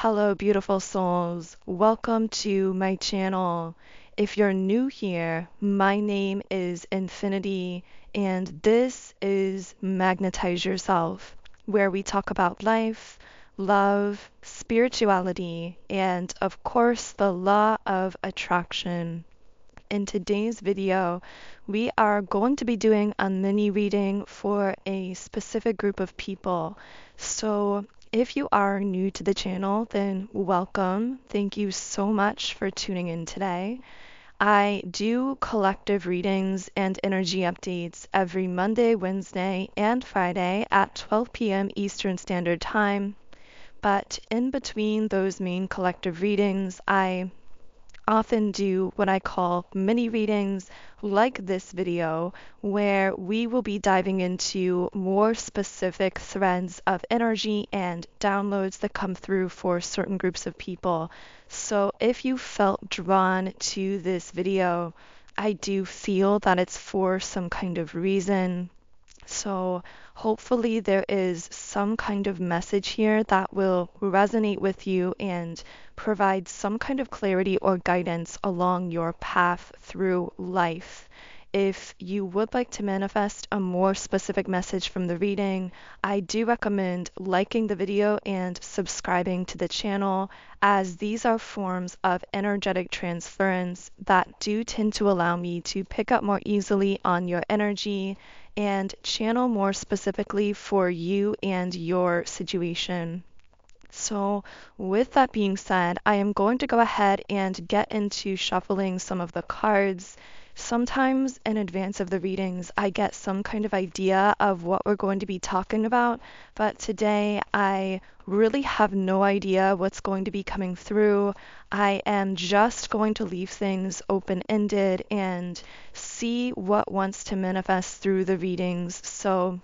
Hello, beautiful souls. Welcome to my channel. If you're new here, my name is Infinity, and this is Magnetize Yourself, where we talk about life, love, spirituality, and of course, the law of attraction. In today's video, we are going to be doing a mini reading for a specific group of people. So if you are new to the channel, then welcome. Thank you so much for tuning in today. I do collective readings and energy updates every Monday, Wednesday, and Friday at 12 p.m. Eastern Standard Time. But in between those main collective readings, I often do what I call mini readings like this video, where we will be diving into more specific threads of energy and downloads that come through for certain groups of people. So if you felt drawn to this video, I do feel that it's for some kind of reason. So hopefully there is some kind of message here that will resonate with you and provide some kind of clarity or guidance along your path through life. If you would like to manifest a more specific message from the reading, I do recommend liking the video and subscribing to the channel, as these are forms of energetic transference that do tend to allow me to pick up more easily on your energy and channel more specifically for you and your situation. So with that being said, I am going to go ahead and get into shuffling some of the cards. Sometimes in advance of the readings, I get some kind of idea of what we're going to be talking about, but today I really have no idea what's going to be coming through. I am just going to leave things open-ended and see what wants to manifest through the readings. So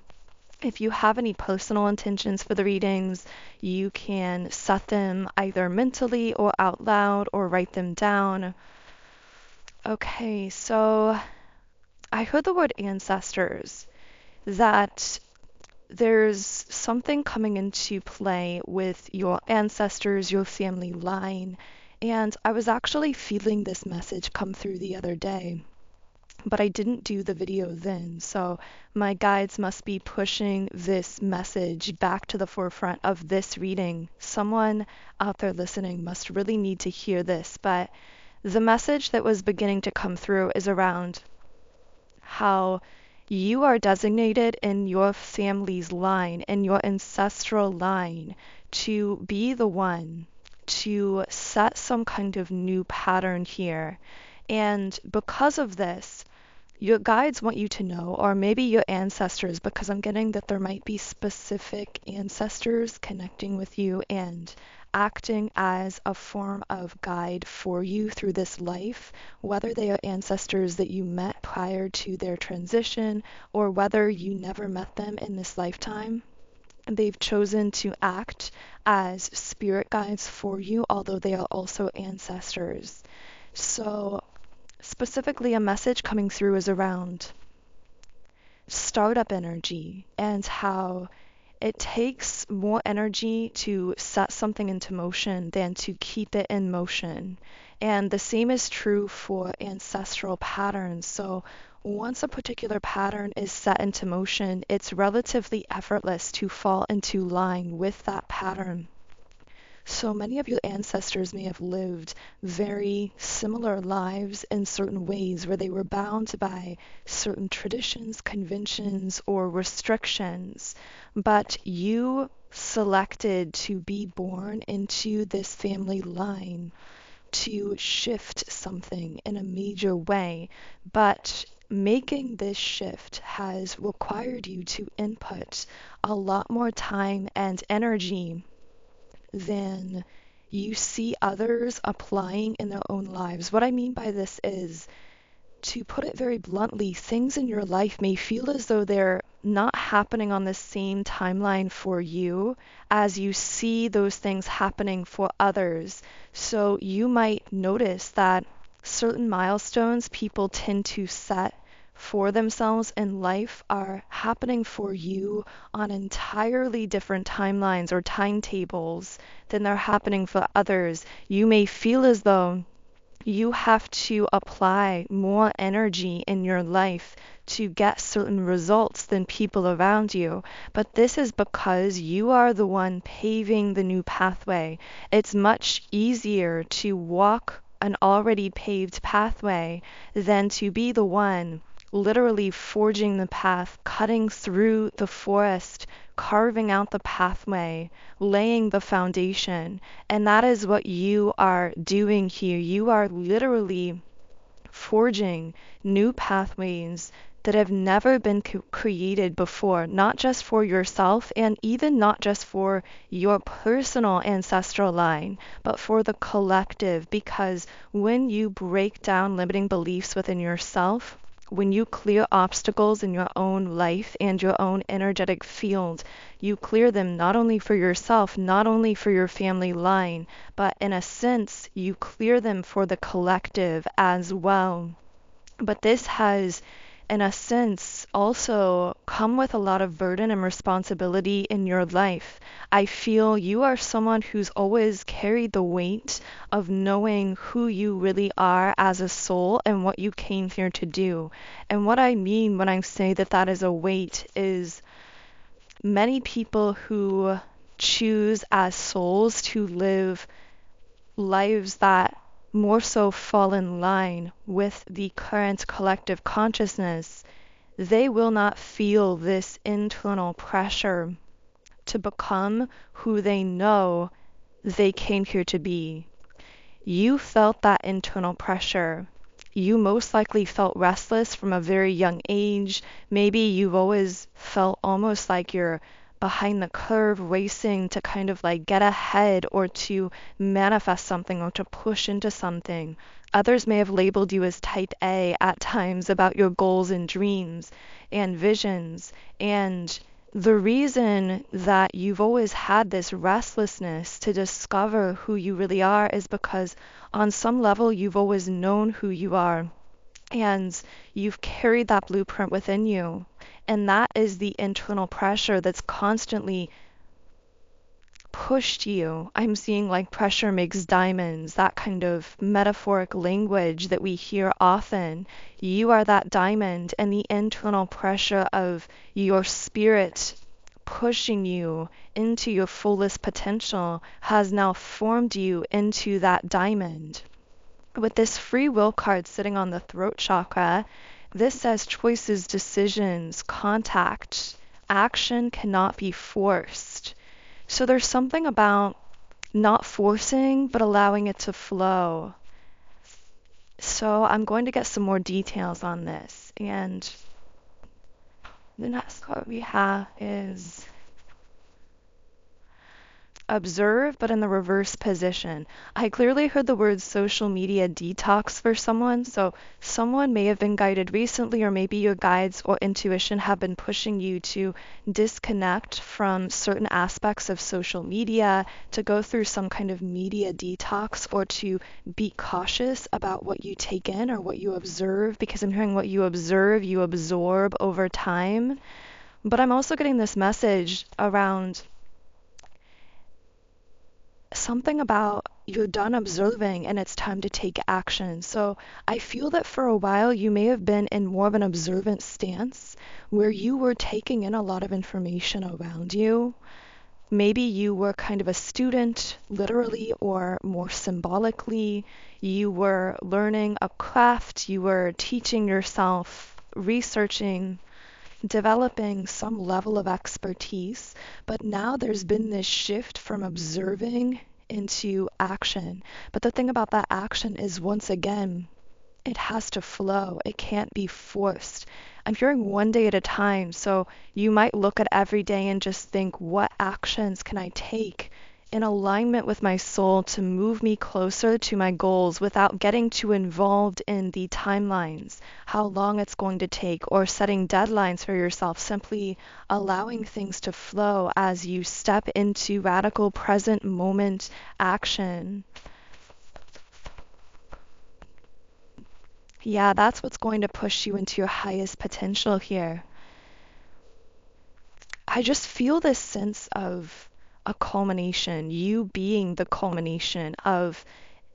if you have any personal intentions for the readings, you can set them either mentally or out loud or write them down. Okay, so I heard the word ancestors, that there's something coming into play with your ancestors, your family line, and I was actually feeling this message come through the other day, but I didn't do the video then, so my guides must be pushing this message back to the forefront of this reading. Someone out there listening must really need to hear this, but the message that was beginning to come through is around how you are designated in your family's line, in your ancestral line, to be the one to set some kind of new pattern here. And because of this, your guides want you to know, or maybe your ancestors, because I'm getting that there might be specific ancestors connecting with you and acting as a form of guide for you through this life, whether they are ancestors that you met prior to their transition or whether you never met them in this lifetime. They've chosen to act as spirit guides for you, although they are also ancestors. So specifically, a message coming through is around startup energy and how it takes more energy to set something into motion than to keep it in motion. And the same is true for ancestral patterns. So once a particular pattern is set into motion, it's relatively effortless to fall into line with that pattern. So many of your ancestors may have lived very similar lives in certain ways where they were bound by certain traditions, conventions, or restrictions, but you selected to be born into this family line to shift something in a major way, but making this shift has required you to input a lot more time and energy than you see others applying in their own lives. What I mean by this is, to put it very bluntly, things in your life may feel as though they're not happening on the same timeline for you as you see those things happening for others. So you might notice that certain milestones people tend to set for themselves in life are happening for you on entirely different timelines or timetables than they're happening for others. You may feel as though you have to apply more energy in your life to get certain results than people around you. But this is because you are the one paving the new pathway. It's much easier to walk an already paved pathway than to be the one literally forging the path, cutting through the forest, carving out the pathway, laying the foundation. And that is what you are doing here. You are literally forging new pathways that have never been created before, not just for yourself and even not just for your personal ancestral line, but for the collective. Because when you break down limiting beliefs within yourself, when you clear obstacles in your own life and your own energetic field, you clear them not only for yourself, not only for your family line, but in a sense, you clear them for the collective as well. But this has, in a sense, also come with a lot of burden and responsibility in your life. I feel you are someone who's always carried the weight of knowing who you really are as a soul and what you came here to do. And what I mean when I say that that is a weight is many people who choose as souls to live lives that more so fall in line with the current collective consciousness, they will not feel this internal pressure to become who they know they came here to be. You felt that internal pressure. You most likely felt restless from a very young age. Maybe you've always felt almost like you're behind the curve, racing to kind of like get ahead or to manifest something or to push into something. Others may have labeled you as type A at times about your goals and dreams and visions. And the reason that you've always had this restlessness to discover who you really are is because on some level you've always known who you are and you've carried that blueprint within you. And that is the internal pressure that's constantly pushed you. I'm seeing like pressure makes diamonds, that kind of metaphoric language that we hear often. You are that diamond, and the internal pressure of your spirit pushing you into your fullest potential has now formed you into that diamond. With this free will card sitting on the throat chakra, this says choices, decisions, contact, action cannot be forced. So there's something about not forcing, but allowing it to flow. So I'm going to get some more details on this. And the next card we have is observe, but in the reverse position. I clearly heard the word social media detox for someone, so someone may have been guided recently, or maybe your guides or intuition have been pushing you to disconnect from certain aspects of social media, to go through some kind of media detox, or to be cautious about what you take in or what you observe, because I'm hearing what you observe, you absorb over time. But I'm also getting this message around something about you're done observing and it's time to take action. So I feel that for a while you may have been in more of an observant stance where you were taking in a lot of information around you. Maybe you were kind of a student, literally or more symbolically. You were learning a craft, you were teaching yourself, researching, developing some level of expertise, but now there's been this shift from observing into action. But the thing about that action is, once again, it has to flow. It can't be forced. I'm hearing one day at a time, so you might look at every day and just think, what actions can I take in alignment with my soul to move me closer to my goals without getting too involved in the timelines, how long it's going to take, or setting deadlines for yourself, simply allowing things to flow as you step into radical present moment action. Yeah, that's what's going to push you into your highest potential here. I just feel this sense of a culmination, you being the culmination of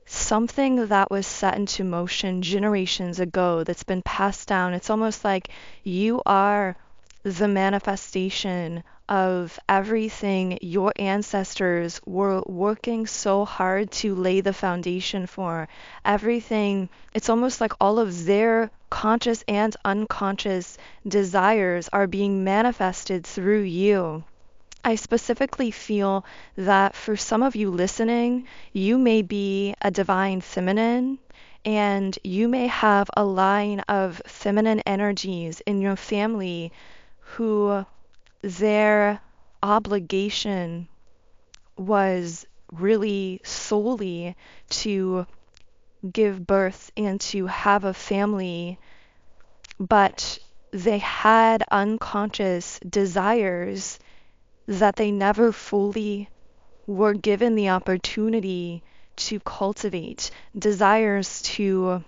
something that was set into motion generations ago that's been passed down. It's almost like you are the manifestation of everything your ancestors were working so hard to lay the foundation for. Everything, it's almost like all of their conscious and unconscious desires are being manifested through you. I specifically feel that for some of you listening, you may be a divine feminine and you may have a line of feminine energies in your family who their obligation was really solely to give birth and to have a family, but they had unconscious desires that they never fully were given the opportunity to cultivate, desires to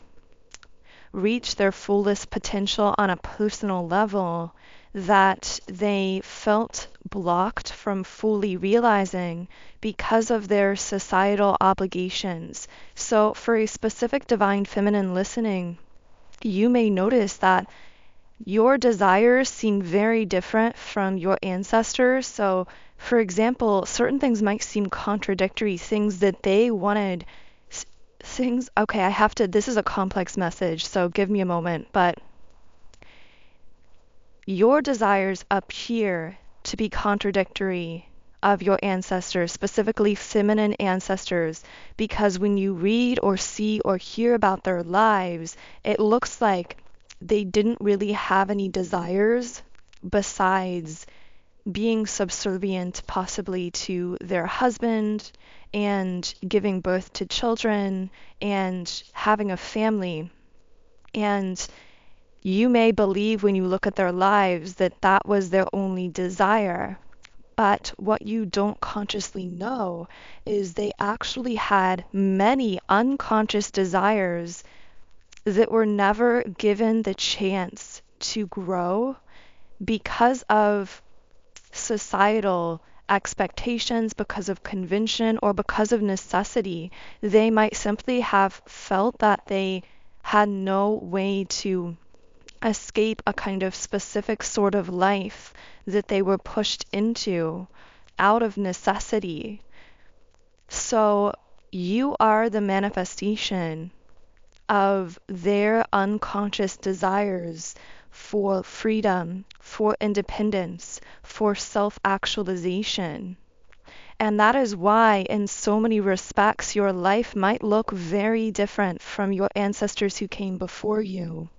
reach their fullest potential on a personal level that they felt blocked from fully realizing because of their societal obligations. So, for a specific divine feminine listening, you may notice that your desires seem very different from your ancestors. So, for example, certain things might seem contradictory, things that they wanted, things, okay, I have to, this is a complex message, so give me a moment, but your desires appear to be contradictory of your ancestors, specifically feminine ancestors, because when you read or see or hear about their lives, it looks like they didn't really have any desires besides being subservient possibly to their husband and giving birth to children and having a family. And you may believe when you look at their lives that that was their only desire. But what you don't consciously know is they actually had many unconscious desires that were never given the chance to grow because of societal expectations, because of convention, or because of necessity. They might simply have felt that they had no way to escape a kind of specific sort of life that they were pushed into out of necessity. So you are the manifestation of their unconscious desires for freedom, for independence, for self-actualization. And that is why, in so many respects, your life might look very different from your ancestors who came before you.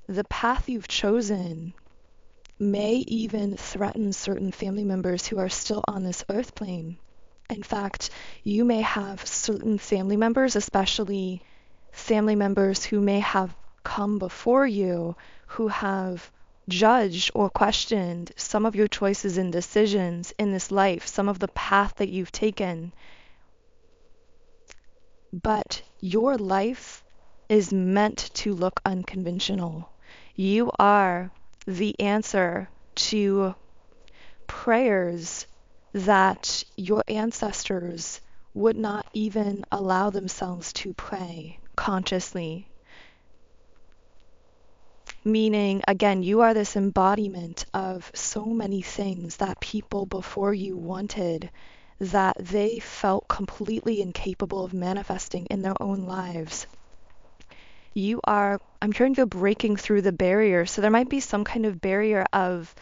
The path you've chosen may even threaten certain family members who are still on this earth plane. In fact, you may have certain family members, especially family members who may have come before you, who have judged or questioned some of your choices and decisions in this life, some of the path that you've taken. But your life is meant to look unconventional. You are the answer to prayers that your ancestors would not even allow themselves to pray consciously. Meaning, again, you are this embodiment of so many things that people before you wanted that they felt completely incapable of manifesting in their own lives. You are, I'm hearing you're breaking through the barrier. So there might be some kind of barrier of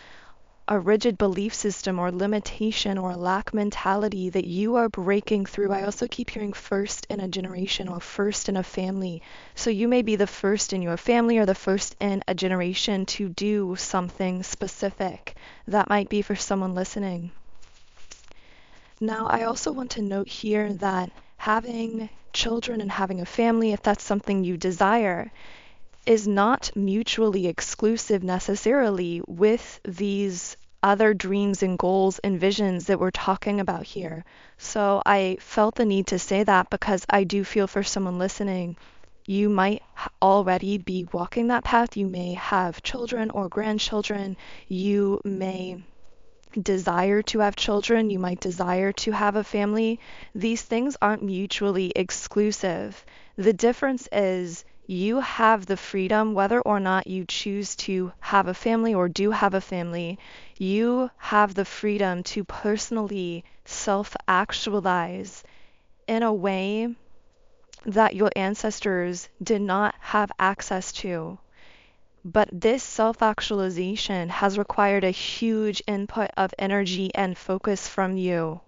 a rigid belief system or limitation or lack mentality that you are breaking through. I also keep hearing first in a generation or first in a family. So you may be the first in your family or the first in a generation to do something specific. That might be for someone listening. Now, I also want to note here that having children and having a family, if that's something you desire, is not mutually exclusive necessarily with these other dreams and goals and visions that we're talking about here. So I felt the need to say that because I do feel for someone listening, You might already be walking that path. You may have children or grandchildren. You may desire to have children. You might desire to have a family. These things aren't mutually exclusive. The difference is you have the freedom, whether or not you choose to have a family or do have a family, you have the freedom to personally self-actualize in a way that your ancestors did not have access to. But this self-actualization has required a huge input of energy and focus from you.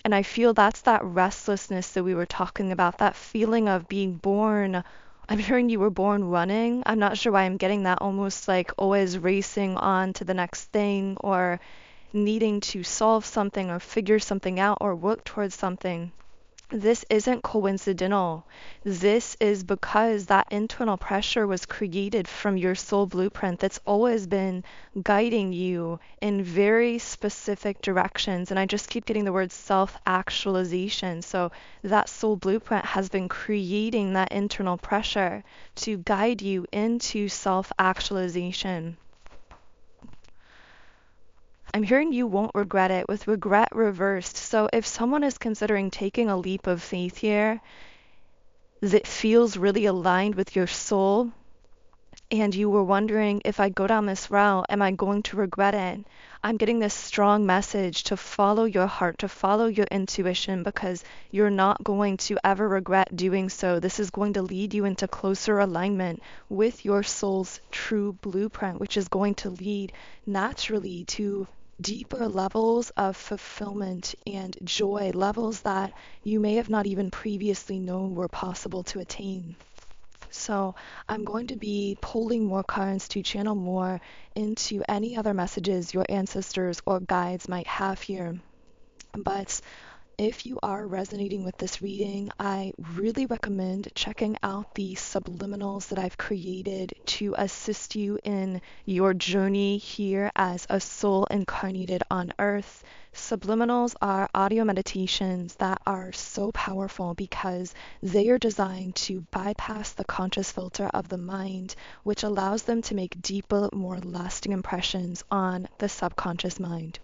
And I feel that's that restlessness that we were talking about, that feeling of being born. I'm hearing you were born running. I'm not sure why I'm getting that, almost like always racing on to the next thing, or needing to solve something or figure something out or work towards something. This isn't coincidental. This is because that internal pressure was created from your soul blueprint that's always been guiding you in very specific directions. And I just keep getting the word self-actualization. So that soul blueprint has been creating that internal pressure to guide you into self-actualization. I'm hearing you won't regret it, with regret reversed. So if someone is considering taking a leap of faith here that feels really aligned with your soul, and you were wondering, if I go down this route, am I going to regret it? I'm getting this strong message to follow your heart, to follow your intuition, because you're not going to ever regret doing so. This is going to lead you into closer alignment with your soul's true blueprint, which is going to lead naturally to deeper levels of fulfillment and joy, levels that you may have not even previously known were possible to attain. So I'm going to be pulling more cards to channel more into any other messages your ancestors or guides might have here. But if you are resonating with this reading, I really recommend checking out the subliminals that I've created to assist you in your journey here as a soul incarnated on Earth. Subliminals are audio meditations that are so powerful because they are designed to bypass the conscious filter of the mind, which allows them to make deeper, more lasting impressions on the subconscious mind.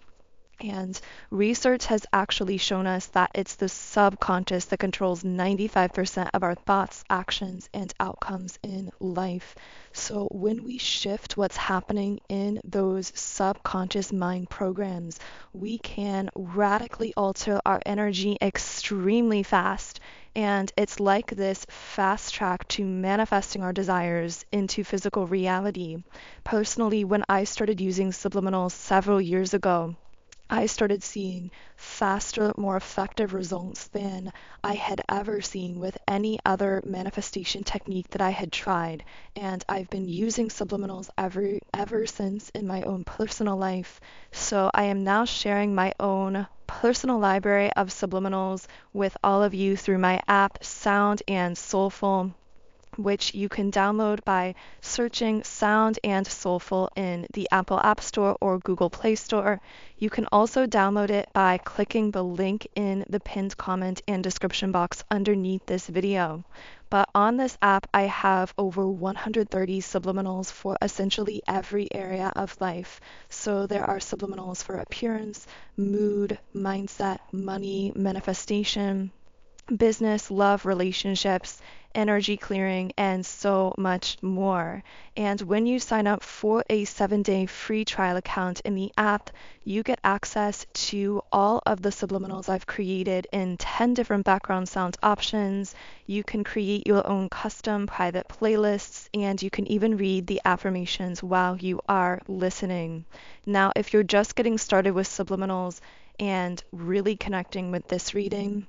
And research has actually shown us that it's the subconscious that controls 95% of our thoughts, actions, and outcomes in life. So when we shift what's happening in those subconscious mind programs, we can radically alter our energy extremely fast. And it's like this fast track to manifesting our desires into physical reality. Personally, when I started using subliminals several years ago, I started seeing faster, more effective results than I had ever seen with any other manifestation technique that I had tried. And I've been using subliminals ever since in my own personal life. So I am now sharing my own personal library of subliminals with all of you through my app, Sound and Soulful, which you can download by searching Sound and Soulful in the Apple App Store or Google Play Store. You can also download it by clicking the link in the pinned comment and description box underneath this video. But on this app, I have over 130 subliminals for essentially every area of life. So there are subliminals for appearance, mood, mindset, money, manifestation, business, love, relationships, energy clearing, and so much more. And when you sign up for a 7-day free trial account in the app, you get access to all of the subliminals I've created in 10 different background sound options. You can create your own custom private playlists, and you can even read the affirmations while you are listening. Now, if you're just getting started with subliminals and really connecting with this reading,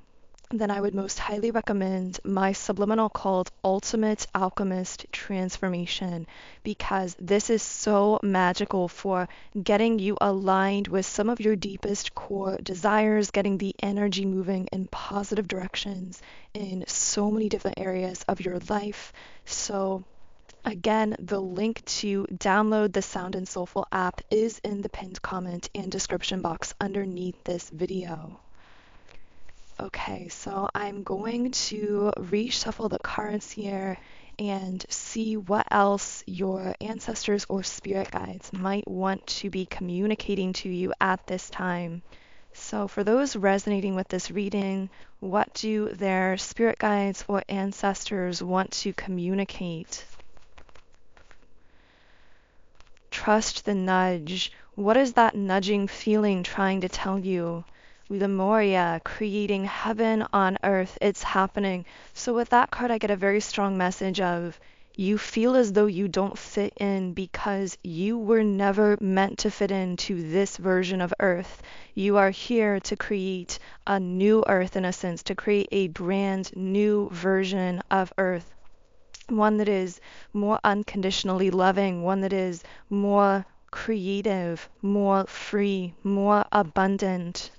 then I would most highly recommend my subliminal called Ultimate Alchemist Transformation, because this is so magical for getting you aligned with some of your deepest core desires, getting the energy moving in positive directions in so many different areas of your life. So again, the link to download the Sound and Soulful app is in the pinned comment and description box underneath this video. Okay, so I'm going to reshuffle the cards here and see what else your ancestors or spirit guides might want to be communicating to you at this time. So, for those resonating with this reading, what do their spirit guides or ancestors want to communicate? Trust the nudge. What is that nudging feeling trying to tell you? Lemuria, creating heaven on earth. It's happening. So with that card, I get a very strong message of you feel as though you don't fit in because you were never meant to fit into this version of earth. You are here to create a new earth, in a sense, to create a brand new version of earth. One that is more unconditionally loving, one that is more creative, more free, more abundant.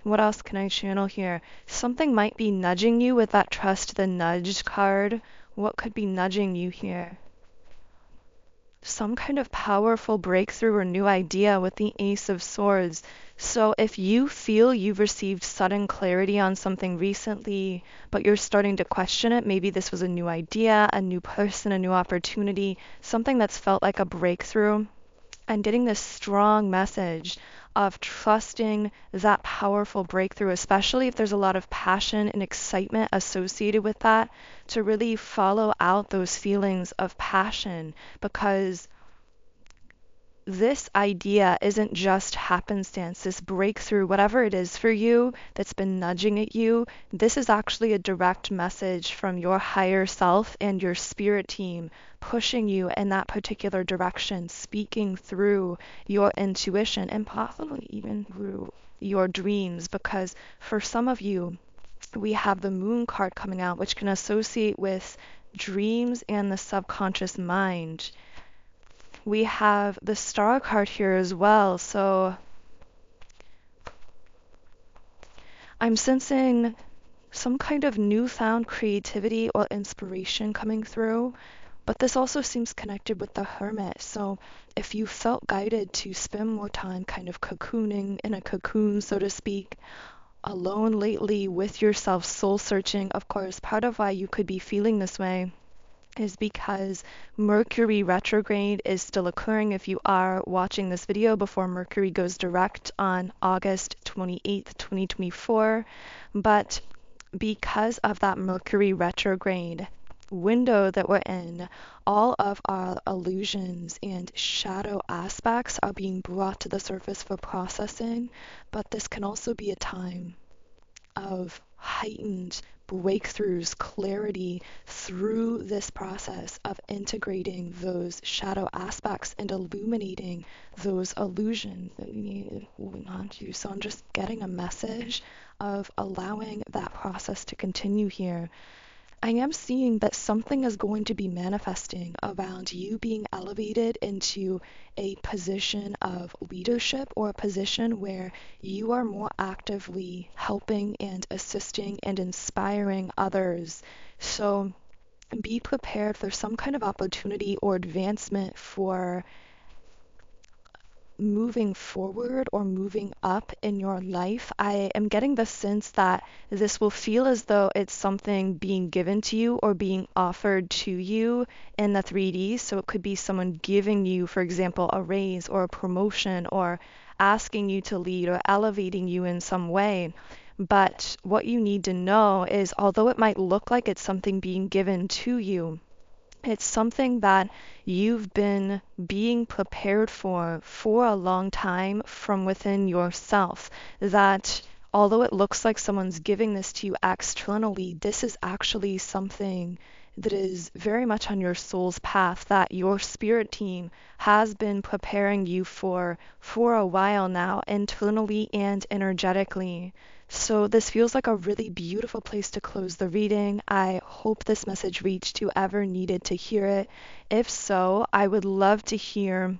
What else can I channel here? Something might be nudging you with that trust the nudge card. What could be nudging you here? Some kind of powerful breakthrough or new idea with the Ace of Swords. So if you feel you've received sudden clarity on something recently, but you're starting to question it, maybe this was a new idea, a new person, a new opportunity, something that's felt like a breakthrough, I'm getting this strong message of trusting that powerful breakthrough, especially if there's a lot of passion and excitement associated with that, to really follow out those feelings of passion, because this idea isn't just happenstance. This breakthrough, whatever it is for you that's been nudging at you, this is actually a direct message from your higher self and your spirit team pushing you in that particular direction, speaking through your intuition and possibly even through your dreams. Because for some of you, we have the moon card coming out, which can associate with dreams and the subconscious mind. We have the star card here as well. So I'm sensing some kind of newfound creativity or inspiration coming through, but this also seems connected with the Hermit. So if you felt guided to spend more time kind of cocooning in a cocoon, so to speak, alone lately with yourself, soul searching, of course, part of why you could be feeling this way is because Mercury retrograde is still occurring if you are watching this video before Mercury goes direct on August 28th, 2024. But because of that Mercury retrograde window that we're in, all of our illusions and shadow aspects are being brought to the surface for processing. But this can also be a time of heightened breakthroughs, clarity through this process of integrating those shadow aspects and illuminating those illusions that we need holding on to. So I'm just getting a message of allowing that process to continue here. I am seeing that something is going to be manifesting around you being elevated into a position of leadership, or a position where you are more actively helping and assisting and inspiring others. So be prepared for some kind of opportunity or advancement for moving forward or moving up in your life. I am getting the sense that this will feel as though it's something being given to you or being offered to you in the 3D. So it could be someone giving you, for example, a raise or a promotion, or asking you to lead or elevating you in some way. But what you need to know is, although it might look like it's something being given to you, it's something that you've been being prepared for a long time from within yourself. That although it looks like someone's giving this to you externally, this is actually something that is very much on your soul's path, that your spirit team has been preparing you for a while now, internally and energetically. So this feels like a really beautiful place to close the reading. I hope this message reached whoever needed to hear it. If so, I would love to hear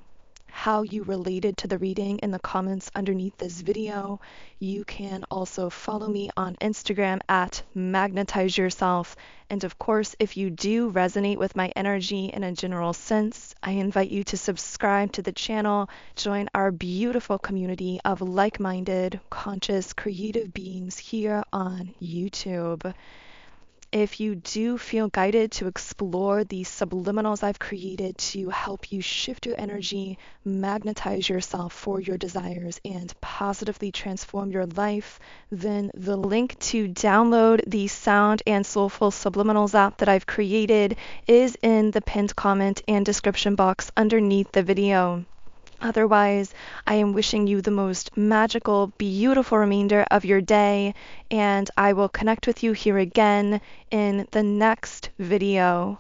how you related to the reading in the comments underneath this video. You can also follow me on Instagram at Magnetize Yourself. And of course, if you do resonate with my energy in a general sense, I invite you to subscribe to the channel, join our beautiful community of like-minded, conscious, creative beings here on YouTube. If you do feel guided to explore the subliminals I've created to help you shift your energy, magnetize yourself for your desires, and positively transform your life, then the link to download the Sound and Soulful Subliminals app that I've created is in the pinned comment and description box underneath the video. Otherwise, I am wishing you the most magical, beautiful remainder of your day, and I will connect with you here again in the next video.